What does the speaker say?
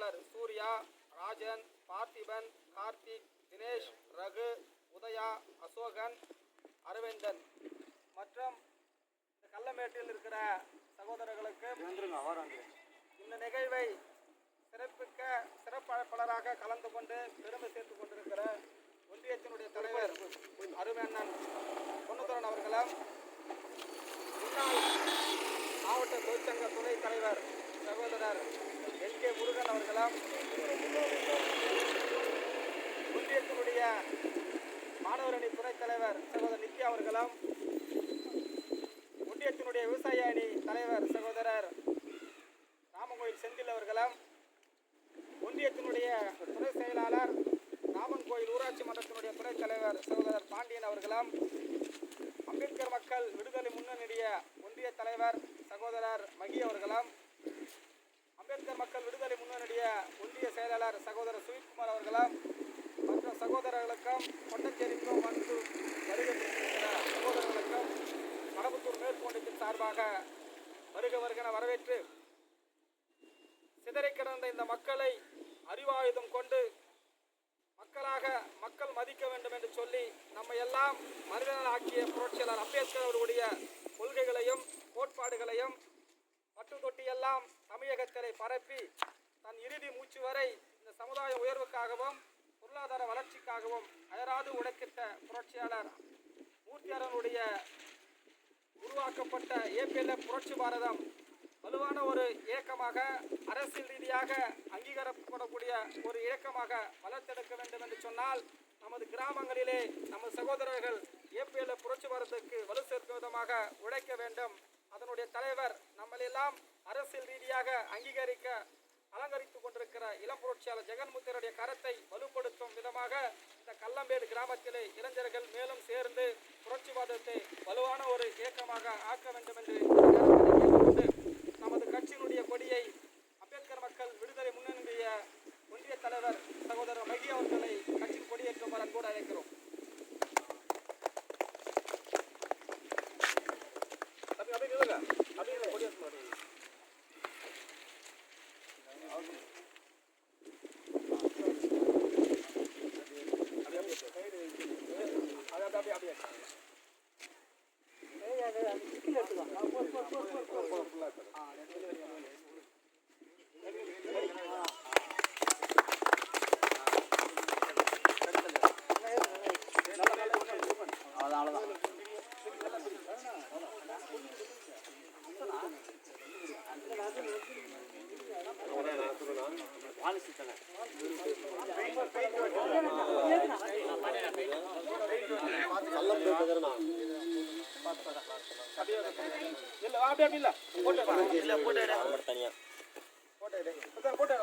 தலைவர் சூர்யா, ராஜன், பார்த்திபன், கார்த்திக், தினேஷ், ரகு, உதயா, அசோகன், அரவிந்தன் மற்றும் இந்த கல்லமேட்டில் இருக்கிற சகோதரர்களுக்கு இந்த நிகழ்வை சிறப்பு அழைப்பாளராக கலந்து கொண்டு பெருமை சேர்த்துக் கொண்டிருக்கிற ஒன்றியத்தினுடைய தலைவர் அருமையண்ணன் பொன்னுத்துறன் அவர்களும், முன்னாள் மாவட்ட தொழிற்சங்க துணைத் தலைவர் சகோதரர் எல் கே முருகன் அவர்களும், ஒன்றியத்தினுடைய மாணவரணி துணைத் தலைவர் சகோதரர் நித்யா அவர்களும், ஒன்றியத்தினுடைய விவசாய அணி தலைவர் சகோதரர் ராமங்கோயில் செந்தில் அவர்களும், ஒன்றியத்தினுடைய துணை செயலாளர் ராமன் கோயில் ஊராட்சி மன்றத்தினுடைய துணைத் தலைவர் சகோதரர் பாண்டியன் அவர்களும், அம்பேத்கர் மக்கள் விடுதலை முன்னணியுடைய ஒன்றிய தலைவர் சகோதரர் மகி அவர்களும், அம்பேத்கர் மக்கள் விடுதலை முன்னணியுடைய ஒன்றிய செயலாளர் சகோதரர் சுவித்குமார் அவர்களும், மற்ற சகோதரர்களுக்கும் கொட்டச்சேரிக்கும் வந்து வருகை சகோதரர்களுக்கும் கடம்பத்தூர் மேற்கொண்டத்தின் சார்பாக வருகென வரவேற்று, சிதறி கிடந்த இந்த மக்களை அறிவாயுதம் கொண்டு மக்கள் மதிக்க வேண்டும் என்று சொல்லி நம்ம எல்லாம் மனிதனால் ஆக்கிய புரட்சியாளர் அம்பேத்கர் அவர்களுடைய கொள்கைகளையும் கோட்பாடுகளையும் பட்டு தொட்டியெல்லாம் தமிழகத்திலே பரப்பி தன் இறுதி மூச்சு வரை இந்த சமுதாய உயர்வுக்காகவும் பொருளாதார வளர்ச்சிக்காகவும் அயராது உழைக்கிட்ட புரட்சியாளர் மூர்த்தியாரனுடைய உருவாக்கப்பட்ட ஏபிஎல்எஃப் புரட்சி பாரதம் வலுவான ஒரு இயக்கமாக அரசியல் ரீதியாக அங்கீகரிக்கப்படக்கூடிய ஒரு இயக்கமாக வளர்த்தெடுக்க வேண்டும் என்று சொன்னால், நமது கிராமங்களிலே நமது சகோதரர்கள் ஏபிஎல்எஃப் புரட்சி பாரதத்துக்கு வலு சேர்க்கும் விதமாக உழைக்க வேண்டும். அதனுடைய தலைவர் நம்மளெல்லாம் அரசியல் ரீதியாக அலங்கரித்துக் கொண்டிருக்கிற இளம் புரட்சியாளர் ஜெகன்முத்தருடைய கரத்தை வலுப்படுத்தும் விதமாக இந்த கல்லம்பேடு கிராமத்திலே இளைஞர்கள் மேலும் சேர்ந்து புரட்சிவாதத்தை வலுவான ஒரு இயக்கமாக ஆக்க வேண்டும் என்று கேட்டுக்கொண்டு, நமது கட்சியினுடைய கொடியை அம்பேத்கர் மக்கள் விடுதலை முன்னணியுடைய ஒன்றிய தலைவர் சகோதரர் மகி அவர்களை கட்சியின் கொடியேற்றுமாறு அன்போடு அழைக்கிறோம். போட்டு